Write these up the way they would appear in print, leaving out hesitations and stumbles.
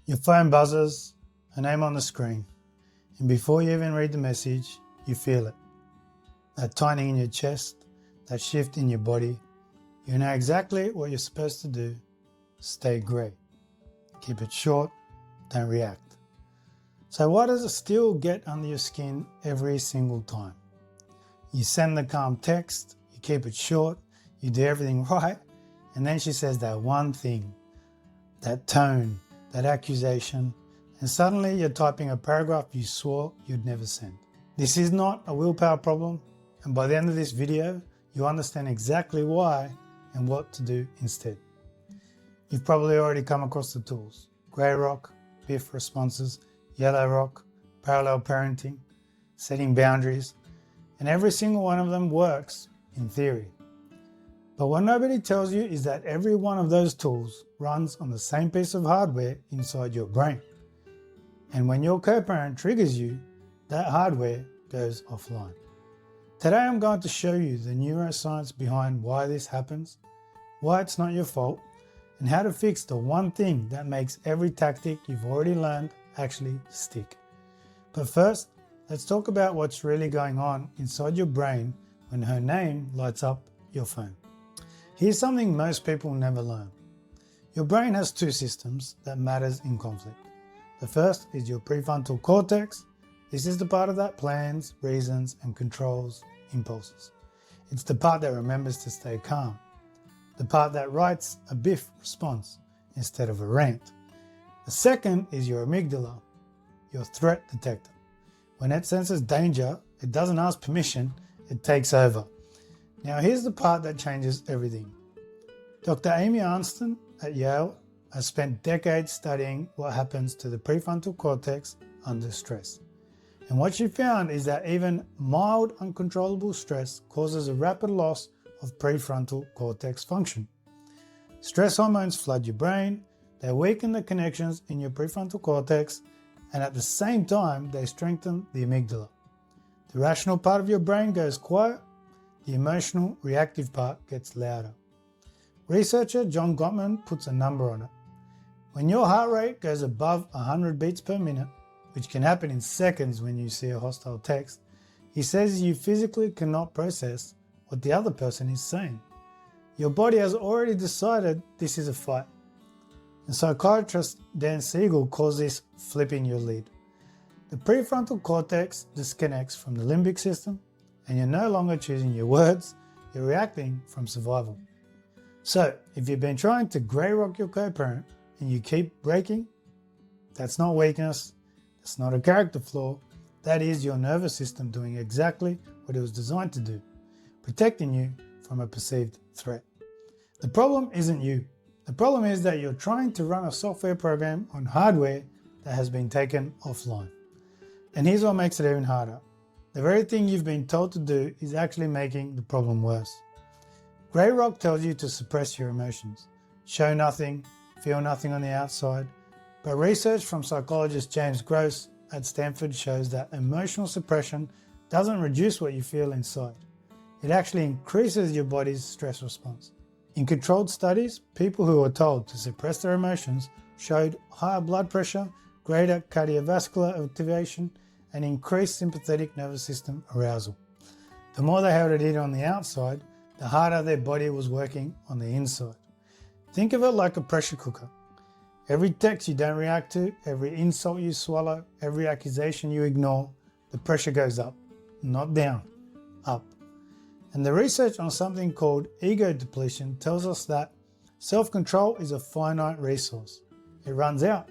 Your phone buzzes, her name on the screen, and before you even read the message, you feel it. That tightening in your chest, that shift in your body. You know exactly what you're supposed to do. Stay grey. Keep it short, don't react. So why does it still get under your skin every single time? You send the calm text, you keep it short, you do everything right, and then she says that one thing, that tone, that accusation, and suddenly you're typing a paragraph you swore you'd never send. This is not a willpower problem, and by the end of this video, you understand exactly why and what to do instead. You've probably already come across the tools: grey rock, biff responses, yellow rock, parallel parenting, setting boundaries, and every single one of them works in theory. But what nobody tells you is that every one of those tools runs on the same piece of hardware inside your brain. And when your co-parent triggers you, that hardware goes offline. Today I'm going to show you the neuroscience behind why this happens, why it's not your fault, and how to fix the one thing that makes every tactic you've already learned actually stick. But first, let's talk about what's really going on inside your brain when her name lights up your phone. Here's something most people never learn. Your brain has two systems that matters in conflict. The first is your prefrontal cortex. This is the part of that plans, reasons, and controls impulses. It's the part that remembers to stay calm. The part that writes a biff response instead of a rant. The second is your amygdala, your threat detector. When it senses danger, it doesn't ask permission, it takes over. Now here's the part that changes everything. Dr. Amy Arnsten at Yale has spent decades studying what happens to the prefrontal cortex under stress. And what she found is that even mild uncontrollable stress causes a rapid loss of prefrontal cortex function. Stress hormones flood your brain, they weaken the connections in your prefrontal cortex, and at the same time they strengthen the amygdala. The rational part of your brain goes quiet, the emotional, reactive part gets louder. Researcher John Gottman puts a number on it. When your heart rate goes above 100 beats per minute, which can happen in seconds when you see a hostile text, he says you physically cannot process what the other person is saying. Your body has already decided this is a fight. And psychiatrist Dan Siegel calls this flipping your lid. The prefrontal cortex disconnects from the limbic system, and you're no longer choosing your words, you're reacting from survival. So, if you've been trying to grey rock your co-parent and you keep breaking, that's not weakness, that's not a character flaw, that is your nervous system doing exactly what it was designed to do, protecting you from a perceived threat. The problem isn't you. The problem is that you're trying to run a software program on hardware that has been taken offline. And here's what makes it even harder. The very thing you've been told to do is actually making the problem worse. Grey rock tells you to suppress your emotions, show nothing, feel nothing on the outside, but research from psychologist James Gross at Stanford shows that emotional suppression doesn't reduce what you feel inside. It actually increases your body's stress response. In controlled studies, people who were told to suppress their emotions showed higher blood pressure, greater cardiovascular activation, and increased sympathetic nervous system arousal. The more they held it in on the outside, the harder their body was working on the inside. Think of it like a pressure cooker. Every text you don't react to, every insult you swallow, every accusation you ignore, the pressure goes up, not down, up. And the research on something called ego depletion tells us that self-control is a finite resource. It runs out.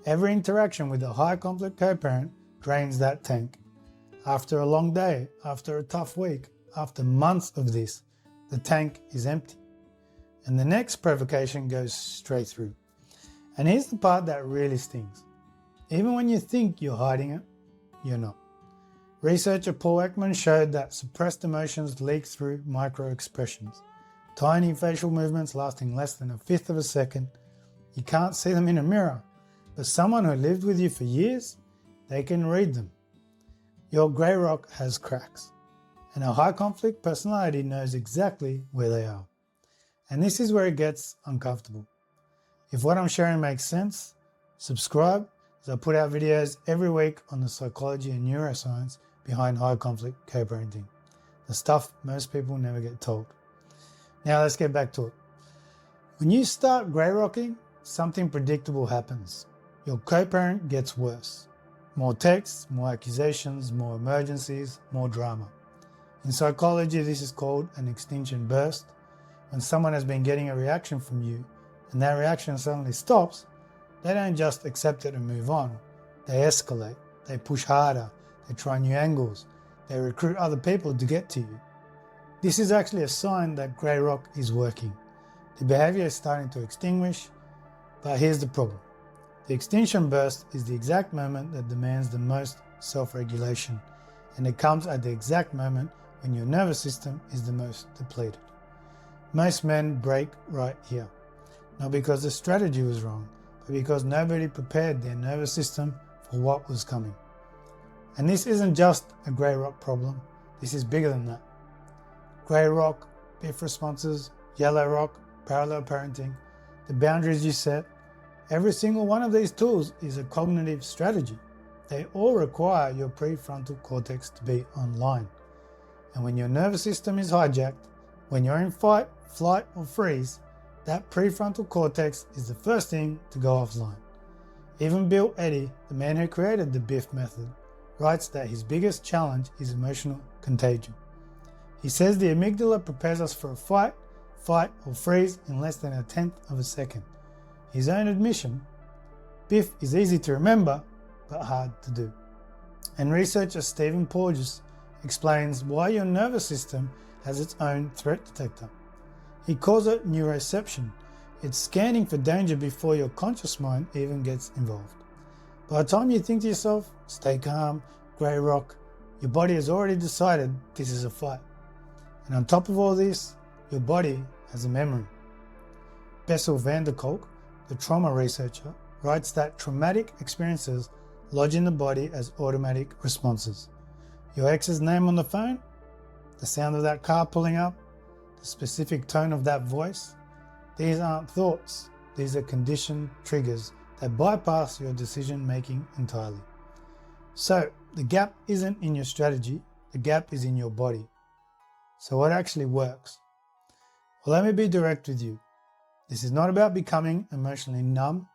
Every interaction with a high conflict co-parent drains that tank. After a long day, after a tough week, after months of this, the tank is empty. And the next provocation goes straight through. And here's the part that really stings. Even when you think you're hiding it, you're not. Researcher Paul Ekman showed that suppressed emotions leak through micro-expressions. Tiny facial movements lasting less than 1/5 of a second. You can't see them in a mirror, but someone who lived with you for years, they can read them. Your grey rock has cracks, and a high conflict personality knows exactly where they are. And this is where it gets uncomfortable. If what I'm sharing makes sense, Subscribe, as I put out videos every week on the psychology and neuroscience behind high conflict co-parenting. The stuff most people never get told. Now let's get back to it. When you start grey rocking, something predictable happens. Your co-parent gets worse. More texts, more accusations, more emergencies, more drama. In psychology, this is called an extinction burst. When someone has been getting a reaction from you and that reaction suddenly stops, they don't just accept it and move on. They escalate, they push harder, they try new angles, they recruit other people to get to you. This is actually a sign that grey rock is working. The behavior is starting to extinguish, but here's the problem. The extinction burst is the exact moment that demands the most self-regulation, and it comes at the exact moment when your nervous system is the most depleted. Most men break right here, not because the strategy was wrong, but because nobody prepared their nervous system for what was coming. And this isn't just a grey rock problem, this is bigger than that. Grey rock, biff responses, yellow rock, parallel parenting, the boundaries you set, every single one of these tools is a cognitive strategy. They all require your prefrontal cortex to be online. And when your nervous system is hijacked, when you're in fight, flight, or freeze, that prefrontal cortex is the first thing to go offline. Even Bill Eddy, the man who created the BIFF method, writes that his biggest challenge is emotional contagion. He says the amygdala prepares us for a fight, or freeze in less than 1/10 of a second. His own admission, BIFF is easy to remember, but hard to do. And researcher Stephen Porges explains why your nervous system has its own threat detector. He calls it neuroception. It's scanning for danger before your conscious mind even gets involved. By the time you think to yourself, stay calm, grey rock, your body has already decided this is a fight. And on top of all this, your body has a memory. Bessel van der Kolk, the trauma researcher, writes that traumatic experiences lodge in the body as automatic responses. Your ex's name on the phone, the sound of that car pulling up, the specific tone of that voice, these aren't thoughts, these are conditioned triggers that bypass your decision making entirely. So the gap isn't in your strategy, the gap is in your body. So what actually works? Well, let me be direct with you. This is not about becoming emotionally numb.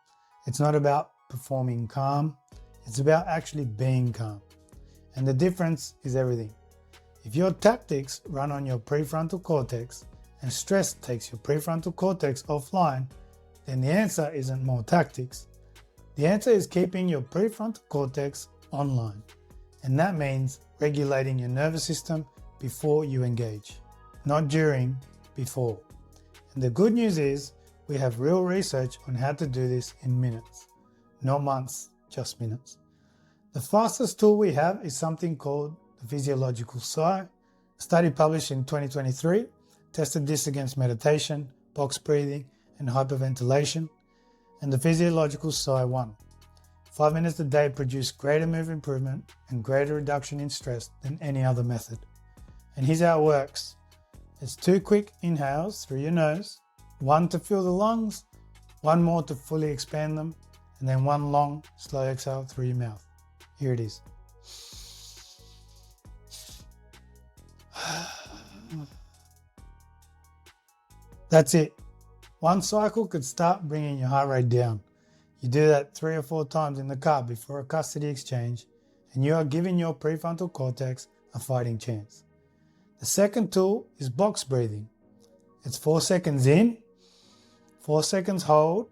It's not about performing calm. It's about actually being calm. And the difference is everything. If your tactics run on your prefrontal cortex and stress takes your prefrontal cortex offline, then the answer isn't more tactics. The answer is keeping your prefrontal cortex online. And that means regulating your nervous system before you engage, not during, before. And the good news is we have real research on how to do this in minutes, not months, just minutes. The fastest tool we have is something called the physiological sigh. A study published in 2023 tested this against meditation, box breathing, and hyperventilation, and the physiological sigh won. 5 minutes a day produced greater mood improvement and greater reduction in stress than any other method. And here's how it works. It's 2 quick inhales through your nose, 1 to fill the lungs, 1 more to fully expand them, and then 1 long, slow exhale through your mouth. Here it is. That's it. 1 cycle could start bringing your heart rate down. You do that 3 or 4 times in the car before a custody exchange, and you are giving your prefrontal cortex a fighting chance. The second tool is box breathing. It's 4 seconds in, 4 seconds hold,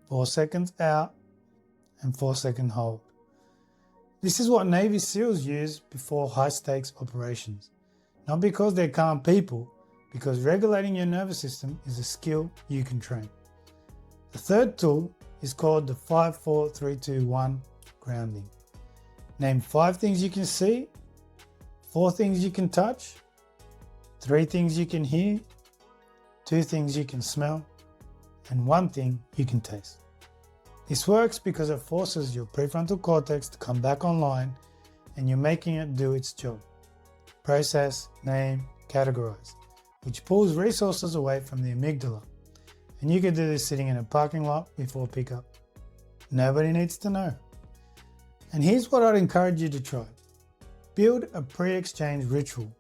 4 seconds out, and 4 second hold. This is what Navy SEALs use before high-stakes operations. Not because they're calm people, because regulating your nervous system is a skill you can train. The third tool is called the 5, 4, 3, 2, 1 grounding. Name 5 things you can see, 4 things you can touch, 3 things you can hear, 2 things you can smell, and 1 thing you can taste. This works because it forces your prefrontal cortex to come back online and you're making it do its job. Process, name, categorize, which pulls resources away from the amygdala. And you can do this sitting in a parking lot before pickup. Nobody needs to know. And here's what I'd encourage you to try. Build a pre-exchange ritual.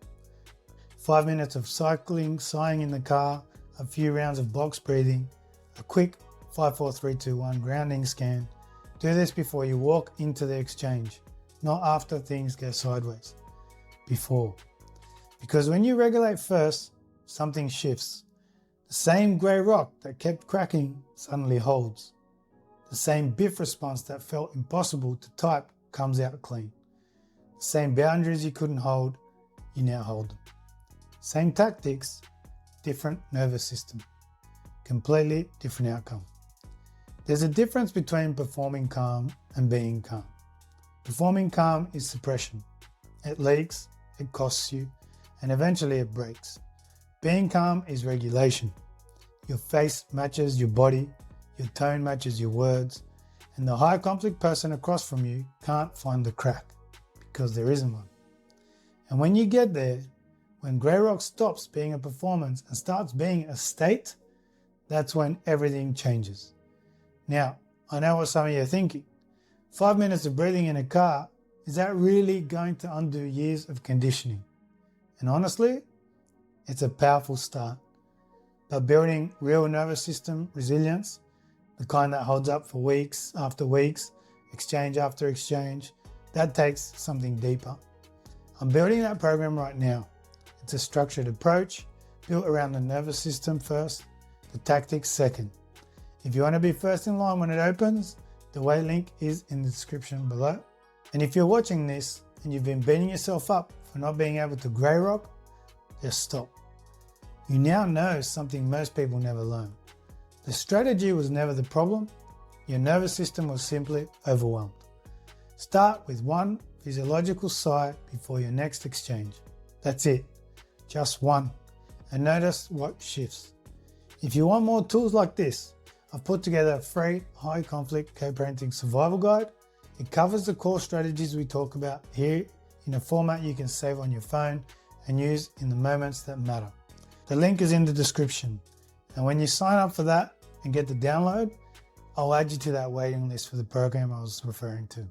5 minutes of cycling, sighing in the car, a few rounds of box breathing, a quick 5, 4, 3, 2, 1 grounding scan. Do this before you walk into the exchange, not after things go sideways. Before. Because when you regulate first, something shifts. The same grey rock that kept cracking suddenly holds. The same biff response that felt impossible to type comes out clean. The same boundaries you couldn't hold, you now hold them. Same tactics, different nervous system. Completely different outcome. There's a difference between performing calm and being calm. Performing calm is suppression. It leaks, it costs you, and eventually it breaks. Being calm is regulation. Your face matches your body, your tone matches your words, and the high conflict person across from you can't find the crack because there isn't one. And when you get there, when grey rock stops being a performance and starts being a state, that's when everything changes. Now, I know what some of you are thinking. 5 minutes of breathing in a car, is that really going to undo years of conditioning? And honestly, it's a powerful start. But building real nervous system resilience, the kind that holds up for weeks after weeks, exchange after exchange, that takes something deeper. I'm building that program right now. It's a structured approach built around the nervous system first, the tactics second. If you want to be first in line when it opens, the wait link is in the description below. And if you're watching this and you've been beating yourself up for not being able to grey rock, just stop. You now know something most people never learn. The strategy was never the problem. Your nervous system was simply overwhelmed. Start with one physiological sigh before your next exchange. That's it. Just one. And notice what shifts. If you want more tools like this, I've put together a free high conflict co-parenting survival guide. It covers the core strategies we talk about here in a format you can save on your phone and use in the moments that matter. The link is in the description. And when you sign up for that and get the download, I'll add you to that waiting list for the program I was referring to.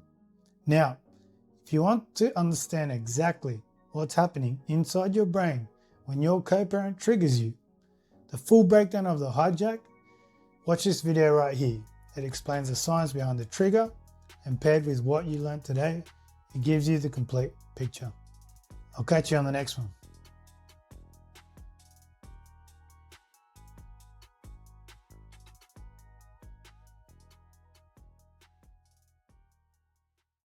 Now, if you want to understand exactly what's happening inside your brain when your co-parent triggers you, the full breakdown of the hijack, watch this video right here. It explains the science behind the trigger, and paired with what you learned today, it gives you the complete picture. I'll catch you on the next one.